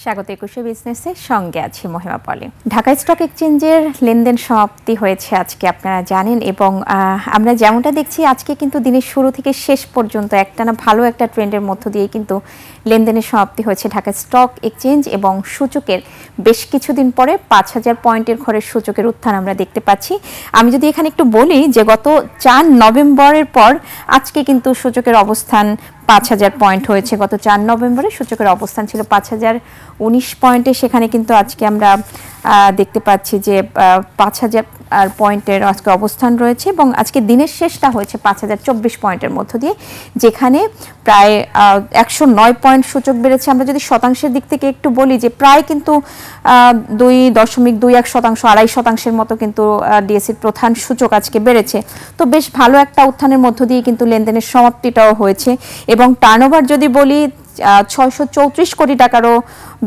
স্বাগত একুশে বিজনেসের সঙ্গে আছি মহিমা পলি। ঢাকা স্টক এক্সচেঞ্জের লেনদেন সমাপ্তি হয়েছে আজকে, আপনারা জানেন, এবং আমরা যেমনটা দেখছি আজকে কিন্তু দিনের শুরু থেকে শেষ পর্যন্ত একটানা ভালো একটা ট্রেন্ডের মধ্য দিয়ে কিন্তু লেনদেনের সমাপ্তি হয়েছে ঢাকা স্টক এক্সচেঞ্জ এবং সূচকের বেশ কিছুদিন পরে ৫,০০০ পয়েন্টের ঘরের সূচকের উত্থান আমরা দেখতে পাচ্ছি। আমি যদি এখানে একটু বলি যে গত ৪ নভেম্বরের পর আজকে কিন্তু সূচকের অবস্থান ৫,০০০ পয়েন্ট হয়েছে। গত ৪ নভেম্বরে সূচকের অবস্থান ছিল ৫,০১৯ পয়েন্টে, সেখানে কিন্তু আজকে আমরা দেখতে পাচ্ছি যে ৫,০০০ পয়েন্টের আজকে অবস্থান রয়েছে এবং আজকে দিনের শেষটা হয়েছে ৫,০২৪ পয়েন্টের মধ্য দিয়ে, যেখানে প্রায় ১০৯ পয়েন্ট সূচক বেড়েছে। আমরা যদি শতাংশের দিক থেকে একটু বলি যে প্রায় কিন্তু ২.২১%, ২.৫%-এর মতো কিন্তু ডিএসসির প্রধান সূচক আজকে বেড়েছে। তো বেশ ভালো একটা উত্থানের মধ্য দিয়ে কিন্তু লেনদেনের সমাপ্তিটাও হয়েছে এবং টার্নওভার যদি বলি ৬৩৪ কোটি টাকারও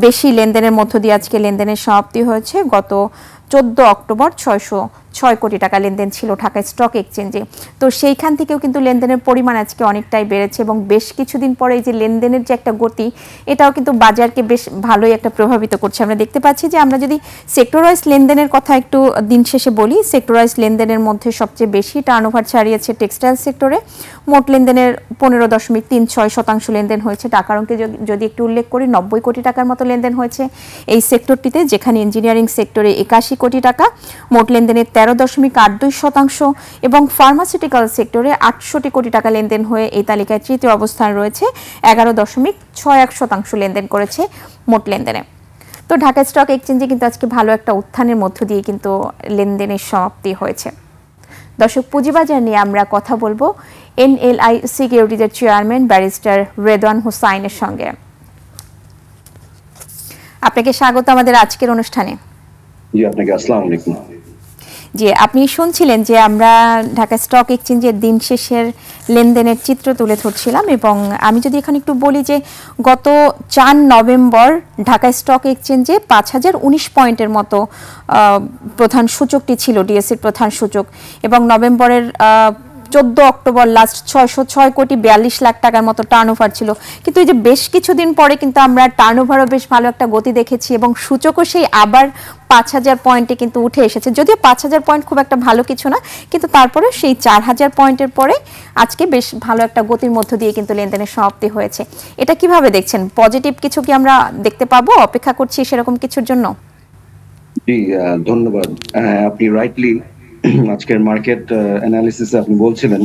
বেশি লেনদেনের মধ্য দিয়ে আজকে লেনদেনের সমাপ্তি হয়েছে। গত ১৪ অক্টোবর ৬০৬ কোটি টাকা লেনদেন ছিল ঢাকা স্টক এক্সচেঞ্জে। তো সেইখান থেকেও কিন্তু লেনদেনের পরিমাণ আজকে অনেকটাই বেড়েছে এবং বেশ কিছুদিন পরে এই যে লেনদেনের যে একটা গতি, এটাও কিন্তু বাজারকে বেশ ভালোই একটা প্রভাবিত করছে। আমরা দেখতে পাচ্ছি যে আমরা যদি সেক্টর ওয়াইজ লেনদেনের কথা একটু দিন শেষে বলি, সেক্টর ওয়াইজ লেনদেনের মধ্যে সবচেয়ে বেশি টার্নওভার ছাড়িয়েছে টেক্সটাইল সেক্টরে। মোট লেনদেনের ১৫.৩৬% লেনদেন হয়েছে। টাকার অঙ্কে যদি একটু উল্লেখ করি ৯০ কোটি টাকার মতো লেনদেন হয়েছে এই সেক্টরটিতে, যেখানে ইঞ্জিনিয়ারিং সেক্টরে ৮১ কোটি টাকা, মোট লেনদেনের ১৩.৮২% এবং ফার্মাসিউটিক্যাল সেক্টরে ৬৮ কোটি টাকা লেনদেন হয়ে এই তালিকায় তৃতীয় অবস্থান রয়েছে। ১১.৬১% লেনদেন করেছে মোট লেনদেনে। তো ঢাকা স্টক এক্সচেঞ্জে কিন্তু আজকে ভালো একটা উত্থানের মধ্য দিয়ে কিন্তু লেনদেনের সমাপ্তি হয়েছে। দর্শক, পুঁজিবাজার নিয়ে আমরা কথা বলবো এনএলআই সিকিউরিটিজের চেয়ারম্যান ব্যারিস্টার রেদওয়ান হোসাইনের সঙ্গে। আপনাকে স্বাগত আমাদের আজকের অনুষ্ঠানে। জি, আপনাকে আসসালামু আলাইকুম। জি, আপনি শুনছিলেন যে আমরা ঢাকা স্টক এক্সচেঞ্জের দিন শেষের লেনদেনের চিত্র তুলে ধরছিলাম এবং আমি যদি এখানে একটু বলি যে গত ৪ নভেম্বর ঢাকা স্টক এক্সচেঞ্জে ৫,০১৯ পয়েন্টের মতো প্রধান সূচকটি ছিল, ডিএসসির প্রধান সূচক, এবং নভেম্বরের ১৪ অক্টোবর লাস্ট ৬০৬ কোটি ৪২ লাখ টাকার মতো টার্নওভার ছিল। কিন্তু এই যে বেশ কিছুদিন পরে কিন্তু আমরা টার্নওভারও বেশ ভালো একটা গতি দেখেছি এবং সূচকও সেই আবার ৫,০০০ পয়েন্টে কিন্তু উঠে এসেছে। যদিও ৫,০০০ পয়েন্ট খুব একটা ভালো কিছু না, কিন্তু তারপরে সেই ৪,০০০ পয়েন্টের পরে আজকে বেশ ভালো একটা গতির মধ্য দিয়ে কিন্তু লেনদেনের সমাপ্তি হয়েছে। এটা কিভাবে দেখছেন? পজিটিভ কিছু কি আমরা দেখতে পাবো? অপেক্ষা করছি সেরকম কিছুর জন্য? জি, ধন্যবাদ। আপনি রাইটলি আজকের মার্কেট অ্যানালিসিসে আপনি বলছিলেন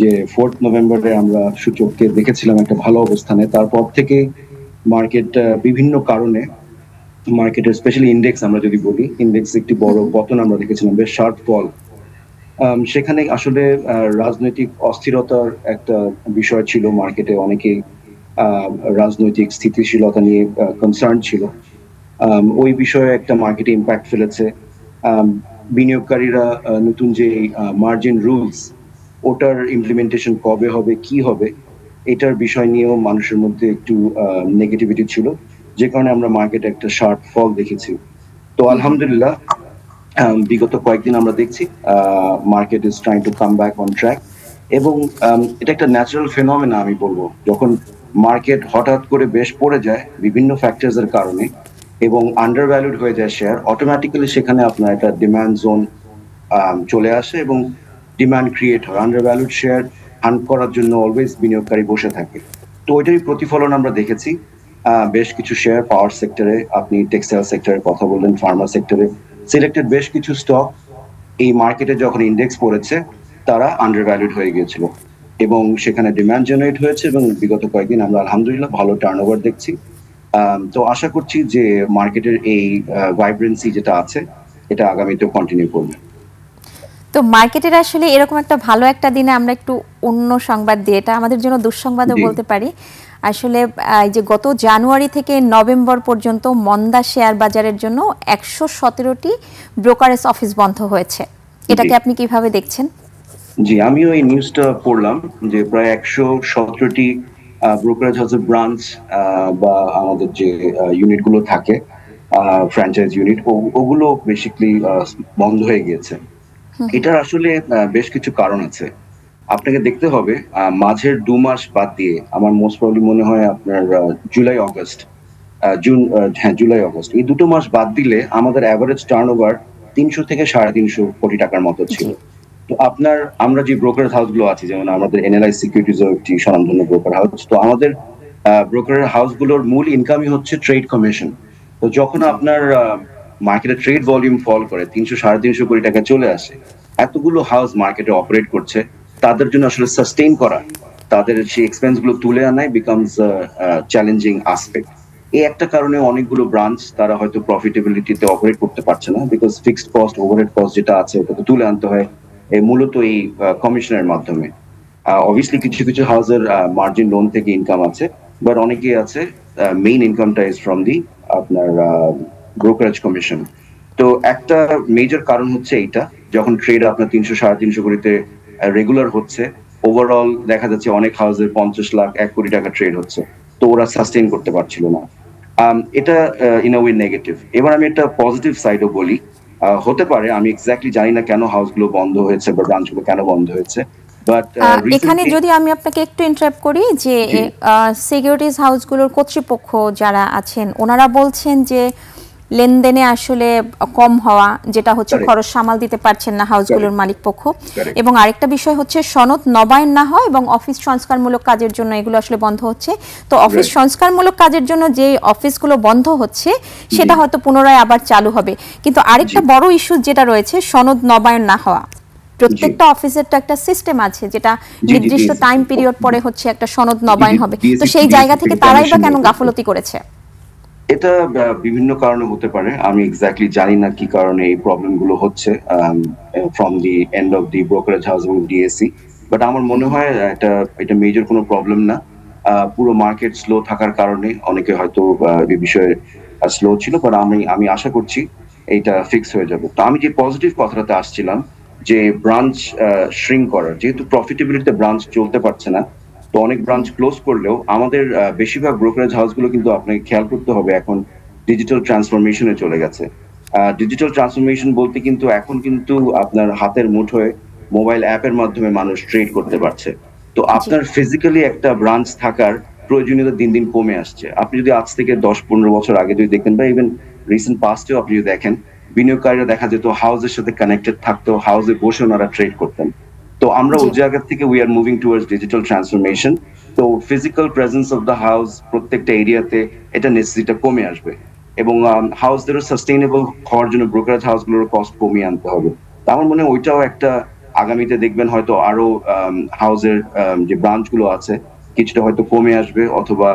যে 4 নভেম্বরে আমরা সূচককে দেখেছিলাম একটা ভালো অবস্থানে। তারপর থেকে মার্কেট বিভিন্ন কারণে মার্কেটের স্পেশালি ইন্ডেক্স আমরা যদি বলি, ইন্ডেক্স একটি বড় পতন আমরা দেখেছিলাম, বেশ শার্প ফল। সেখানে আসলে রাজনৈতিক অস্থিরতার একটা বিষয় ছিল মার্কেটে। অনেকেই রাজনৈতিক স্থিতিশীলতা নিয়ে কনসার্ন ছিল। ওই বিষয়ে একটা মার্কেটে ইম্প্যাক্ট ফেলেছে। বিনিয়োগকারীরা নতুন যে মার্জিন রুলস, ওটার ইমপ্লিমেন্টেশন কবে হবে, কি হবে, এটার বিষয় নিয়েও মানুষের মধ্যে একটু নেগেটিভিটি ছিল, যে কারণে আমরা মার্কেটে একটা শার্প ফল দেখেছি। তো আলহামদুলিল্লাহ বিগত কয়েকদিন আমরা দেখছি market is trying to come back on track এবং এটা একটা ন্যাচারাল ফেনোমেনা আমি বলবো। যখন মার্কেট হঠাৎ করে বেশ পড়ে যায় বিভিন্ন ফ্যাক্টরস এর কারণে এবং আন্ডার ভ্যালুড হয়ে যায় শেয়ার, অটোমেটিক্যালি সেখানে আপনার একটা ডিমান্ড জোন চলে আসে এবং ডিমান্ড ক্রিয়েট হয়। আন্ডার ভ্যালুড শেয়ার হান্ট করার জন্য অলওয়েজ বিনিয়োগকারী বসে থাকে। তো ওইটারই প্রতিফলন আমরা দেখেছি। বেশ কিছু শেয়ার পাওয়ার সেক্টরে, আপনি টেক্সটাইল সেক্টরের কথা বললেন, ফার্মা সেক্টরে সিলেক্টেড বেশ কিছু স্টক এই মার্কেটে যখন ইন্ডেক্স পড়েছে তারা আন্ডার ভ্যালুড হয়ে গিয়েছিল এবং সেখানে ডিমান্ড জেনারেট হয়েছে এবং বিগত কয়েকদিন আমরা আলহামদুলিল্লাহ ভালো টার্নওভার দেখছি। তো আশা করছি যে মার্কেটের এই ভাইব্রেন্সি যেটা আছে এটা আগামীতেও কন্টিনিউ করবে। তো মার্কেটের আসলে এরকম একটা ভালো একটা দিনে আমরা একটু অন্য সংবাদ দিই, এটা আমাদের জন্য দুঃসংবাদও বলতে পারি। আসলে এই যে গত জানুয়ারি থেকে নভেম্বর পর্যন্ত মন্দা শেয়ার বাজারের জন্য ১১৭টি ব্রোকারেজ অফিস বন্ধ হয়েছে। এটাকে আপনি কিভাবে দেখছেন? জি, আমিও এই নিউজটা পড়লাম যে প্রায় ১১৭টি ব্রোকারেজ হাউসের ব্রাঞ্চ বা আমাদের যে ইউনিটগুলো থাকে ফ্র্যাঞ্চাইজ ইউনিট, ওগুলো বেসিক্যালি বন্ধ হয়ে গিয়েছে। এটার আসলে বেশ কিছু কারণ আছে। আপনাকে দেখতে হবে মাঝের ২ মাস বাদ দিয়ে, আমার মোস্ট প্রবাবলি মনে হয় আপনার জুলাই অগস্ট, জুলাই আগস্ট, এই দুটো মাস বাদ দিলে আমাদের অ্যাভারেজ টার্নওভার 300 থেকে 350 কোটি টাকার মতো ছিল। জি। তো আমরা যে ব্রোকারেজ হাউস গুলো আছে, যেমন আমাদের এনএলআই সিকিউরিটিজ একটি স্বনামধন্য ব্রোকার হাউস, তো আমাদের ব্রোকারের হাউস গুলোর মূল ইনকামই হচ্ছে ট্রেড কমিশন। তো যখন জি। আপনার মার্কেটে ট্রেড ভলিউম ফল করে 300-350 কোটি টাকা চলে আসে, এতগুলো হাউস মার্কেটে অপারেট করছে, তাদের জন্য আসলে সাস্টেইন করা, তাদের সেই এক্সপেন্স গুলো তুলে আনাই বিকামস চ্যালেঞ্জিং আসপেক্ট। এই একটা কারণে অনেকগুলো ব্রাঞ্চ তারা হয়তো প্রফিটেবিলিটিতে অপারেট করতে পারছে না, because fixed cost, overhead cost যেটা আছে ওটা তো তুলে আনতে হয় মূলত এই কমিশনের মাধ্যমে। অবভিয়াসলি কিছু কিছু হাউসের মার্জিন লোন থেকে ইনকাম আছে, বাট অনেকেই আছে মেইন ইনকামটা ইজ ফ্রম দি আপনার ব্রোকারেজ কমিশন। তো একটা মেজর কারণ হচ্ছে এইটা, যখন ট্রেড আপনার 300-350 কোটিতে রেগুলার হচ্ছে, ওভারঅল দেখা যাচ্ছে অনেক হাউসের 50 লাখ 1 কোটি টাকা ট্রেড হচ্ছে, তো ওরা সাস্টেইন করতে পারছিল না। এটা ইন আ ওয়ে নেগেটিভ। এবার আমি একটা পজিটিভ সাইডও বলি। হতে পারে, আমি এক্স্যাক্টলি জানি না কেন হাউসগুলো বন্ধ হয়েছে বা ব্রাঞ্চগুলো কেন বন্ধ হয়েছে, বাট এখানে রিসেন্টলি। যদি আমি আপনাকে একটু ইন্টারাপ্ট করি যে জি সিকিউরিটিজ হাউসগুলোর কর্তৃপক্ষ যারা আছেন ওনারা বলছেন যে লেনদেনে আসলে কম হওয়া, যেটা হচ্ছে Correct. খরচ সামাল দিতে পারছেন না হাউসগুলোর মালিক পক্ষ। Correct. এবং আরেকটা বিষয় হচ্ছে সনদ নবায়ন না হয় এবং অফিস সংস্কারমূলক কাজের জন্য এগুলো আসলে বন্ধ হচ্ছে। তো অফিস Right. সংস্কারমূলক কাজের জন্য যে অফিসগুলো বন্ধ হচ্ছে সেটা হয়তো পুনরায় আবার চালু হবে, কিন্তু আরেকটা জি বড় ইস্যু যেটা রয়েছে সনদ নবায়ন না হওয়া। প্রত্যেকটা অফিসের তো একটা সিস্টেম আছে যেটা জি নির্দিষ্ট BSc টাইম পিরিয়ড পরে হচ্ছে একটা সনদ নবায়ন হবে, তো সেই BSc জায়গা থেকে তারাই বা permission কেন নিয়ে। গাফলতি করেছে? এটা বিভিন্ন কারণে হতে পারে, আমি এক্স্যাক্টলি জানি না কি কারণে এই প্রবলেম গুলো হচ্ছে from the end of the brokerage house এবং ডিএসসি, বাট আমার মনে হয় এটা মেজর কোনো প্রবলেম না। পুরো মার্কেট স্লো থাকার কারণে অনেকে হয়তো এই বিষয়ে স্লো ছিল, বাট আমি আশা করছি এইটা ফিক্স হয়ে যাবে। তো আমি যে পজিটিভ কথাটাতে আসছিলাম, যে ব্রাঞ্চ শ্রিঙ্ক করার, যেহেতু প্রফিটেবিলিটিতে ব্রাঞ্চ চলতে পারছে না, তো অনেক ব্রাঞ্চ ক্লোজ করলেও আমাদের বেশিরভাগ ব্রোকারেজ হাউসগুলো কিন্তু আপনাকে খেয়াল করতে হবে এখন ডিজিটাল ট্রান্সফরমেশনে চলে গেছে। ডিজিটাল ট্রান্সফরমেশন বলতে কিন্তু এখন কিন্তু আপনার হাতের মুঠোয় মোবাইল অ্যাপের মাধ্যমে মানুষ ট্রেড করতে পারছে। তো জি। আপনার ফিজিক্যালি একটা ব্রাঞ্চ থাকার প্রয়োজনীয়তা দিন দিন কমে আসছে। আপনি যদি আজ থেকে 10-15 বছর আগে যদি দেখেন, বা ইভেন রিসেন্ট পাস্টেও আপনি যদি দেখেন, বিনিয়োগকারীরা দেখা যেত হাউসের সাথে কানেক্টেড থাকতো, হাউসে বসে ওনারা ট্রেড করতেন। তো আমরা জি। ওই জায়গা থেকে we are moving towards digital transformation. তো physical presence of the house প্রত্যেকটা এরিয়াতে, এটা নেসেসিটিটা কমে আসবে, এবং হাউসদেরও সাস্টেইনেবল হওয়ার জন্য ব্রোকারেজ হাউসগুলোর কস্ট কমিয়ে আনতে হবে। তো আমার মনে হয় ওইটাও একটা, আগামীতে দেখবেন হয়তো আরো হাউসের যে ব্রাঞ্চগুলো আছে কিছুটা হয়তো কমে আসবে, অথবা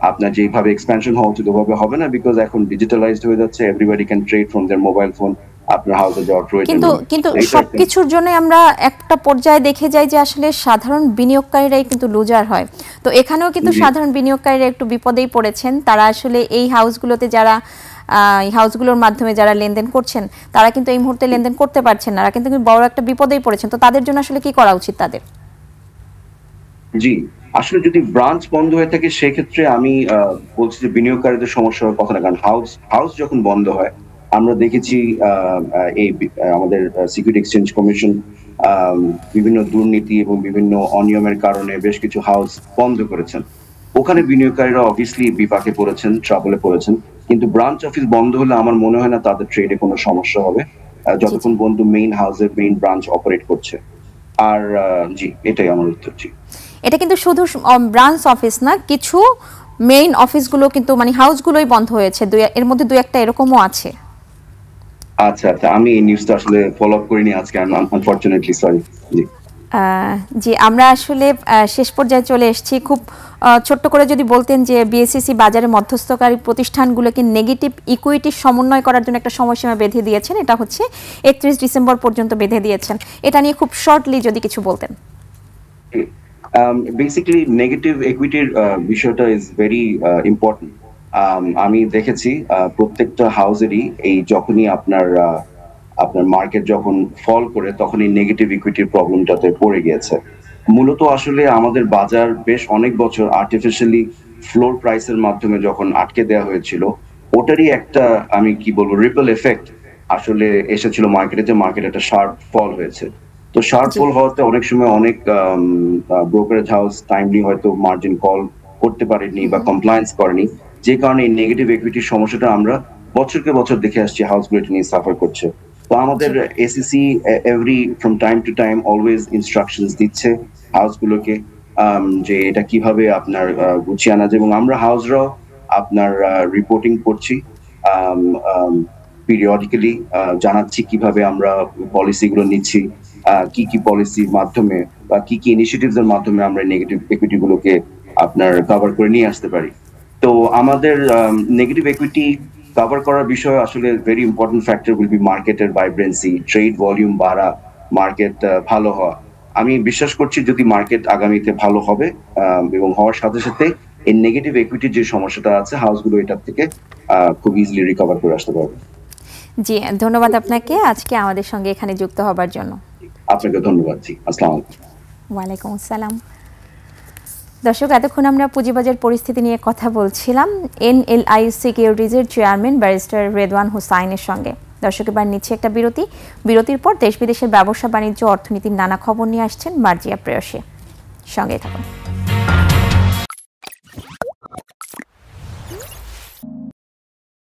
আপনার যেভাবে এক্সপ্যানশন হওয়া উচিত ওভাবে হবে না, বিকজ এখন ডিজিটালাইজড হয়ে যাচ্ছে, everybody can trade from there mobile phone, আপনার হাউসে যাওয়ার প্রয়োজন কিন্তু নেই। কিন্তু তো এটা একটা। সবকিছুর জন্য আমরা একটা পর্যায়ে দেখে যাই যে আসলে সাধারণ বিনিয়োগকারীরাই কিন্তু লুজার হয়। তো এখানেও কিন্তু জি সাধারণ বিনিয়োগকারীরা একটু বিপদেই পড়েছেন। তারা আসলে এই হাউসগুলোতে যারা এই হাউসগুলোর মাধ্যমে যারা লেনদেন করছেন তারা কিন্তু এই মুহূর্তে লেনদেন করতে পারছেন না, তারা কিন্তু বড় একটা বিপদেই পড়েছেন। তো তাদের জন্য আসলে কি করা উচিত তাদের? জি আসলে যদি ব্রাঞ্চ বন্ধ হয়ে থাকে সেক্ষেত্রে আমি বলছি যে বিনিয়োগকারীদের সমস্যা হওয়ার কথা না, কারণ হাউস হাউস যখন বন্ধ হয়, আমরা দেখেছি আমাদের সিকিউরিটি এক্সচেঞ্জ কমিশন বিভিন্ন দুর্নীতি এবং বিভিন্ন অনিয়মের কারণে বেশ কিছু হাউস বন্ধ করেছেন। ওখানে বিনিয়োগকারীরা অবভিয়াসলি বিপাকে পড়েছেন, ট্রাবলে পড়েছেন, কিন্তু ব্রাঞ্চ অফিস বন্ধ হলে আমার মনে হয় না তাদের ট্রেডে কোনো সমস্যা হবে, জি। জি। যতক্ষণ পর্যন্ত মেইন হাউসের মেইন ব্রাঞ্চ অপারেট করছে। আর জি, এটাই আমার উত্তর। জি এটা কিন্তু শুধু ব্রাঞ্চ অফিস না, কিছু মেইন অফিসগুলো কিন্তু মানে হাউসগুলোই বন্ধ হয়েছে, এর মধ্যে দুই একটা এরকমও আছে। আচ্ছা আচ্ছা, আমি এই নিউজটা আসলে ফলো আপ করিনি আজকে, আনফরচুনেটলি, সরি। জি জি, আমরা আসলে শেষ পর্যায়ে চলে এসেছি। খুব ছোট্ট করে যদি বলতেন যে বিএসসিসি বাজারে মধ্যস্থকারী প্রতিষ্ঠানগুলোকে নেগেটিভ ইকুইটি সমন্বয় করার জন্য একটা সময়সীমা বেঁধে দিয়েছেন, এটা হচ্ছে 31 ডিসেম্বর পর্যন্ত বেঁধে দিয়েছেন। এটা নিয়ে খুব শর্টলি যদি কিছু বলতেন। বেসিক্যালি নেগেটিভ ইকুইটির বিষয়টা ইজ ভেরি ইম্পর্টেন্ট। আমি দেখেছি প্রত্যেকটা হাউসেরই এই যখনই আপনার মার্কেট যখন ফল করে তখন এই নেগেটিভ ইকুইটির প্রবলেমটাতে পড়ে গিয়েছে। মূলত আসলে আমাদের বাজার বেশ অনেক বছর আর্টিফিশিয়ালি ফ্লোর প্রাইসের মাধ্যমে যখন আটকে দেওয়া হয়েছিল, ওটারই একটা, আমি কি বলবো, রিপল এফেক্ট আসলে এসেছিল মার্কেটে, যে মার্কেটে একটা শার্প ফল হয়েছে। তো শার্প জি। ফল হওয়াতে অনেক সময় অনেক ব্রোকারেজ হাউস টাইমলি হয়তো মার্জিন কল করতে পারেনি বা কমপ্লায়েন্স করেনি, যে কারণে এই নেগেটিভ ইকুইটির সমস্যাটা আমরা বছরকে বছর দেখে আসছি, হাউসগুলো এটা নিয়ে সাফার করছে। তো আমাদের ACC every from time to time always instructions দিচ্ছে হাউসগুলোকে যে এটা কিভাবে আপনার গুছিয়ে আনা যায়, এবং আমরা হাউসরাও আপনার রিপোর্টিং করছি পিরিয়ডিক্যালি, জানাচ্ছি কিভাবে আমরা পলিসিগুলো নিচ্ছি, কি কি পলিসির মাধ্যমে বা কি কি ইনিশিয়েটিভস এর মাধ্যমে আমরা নেগেটিভ ইকুইটি গুলোকে আপনার কভার করে নিয়ে আসতে পারি। তো আমাদের নেগেটিভ ইকুইটি কভার করার বিষয়ে আসলে very important factor will be মার্কেটের ভাইব্রেন্সি, ট্রেড ভলিউম বাড়া, মার্কেট ভালো হওয়া। আমি বিশ্বাস করছি যদি মার্কেট আগামীতে ভালো হবে এবং হওয়ার সাথে সাথে এই নেগেটিভ ইকুইটির যে সমস্যাটা আছে হাউসগুলো এটার থেকে খুব ইজিলি রিকভার করে আসতে পারবে। জি, ধন্যবাদ আপনাকে আজকে আমাদের সঙ্গে এখানে যুক্ত হবার জন্য। আপনাকে ধন্যবাদ। জি, আসসালামু আলাইকুম। ওয়ালাইকুম আসসালাম। দর্শক, এতক্ষণ আমরা পুঁজিবাজার পরিস্থিতি নিয়ে কথা বলছিলাম এনএলআই সিকিউরিটিজের চেয়ারম্যান ব্যারিস্টার রেদওয়ান হোসাইনের সঙ্গে। দর্শক, এবার নিচ্ছে একটা বিরতি। বিরতির পর দেশ বিদেশের ব্যবসা বাণিজ্য অর্থনীতির নানা খবর নিয়ে আসছেন মার্জিয়া প্রেয়সী। সঙ্গে থাকুন।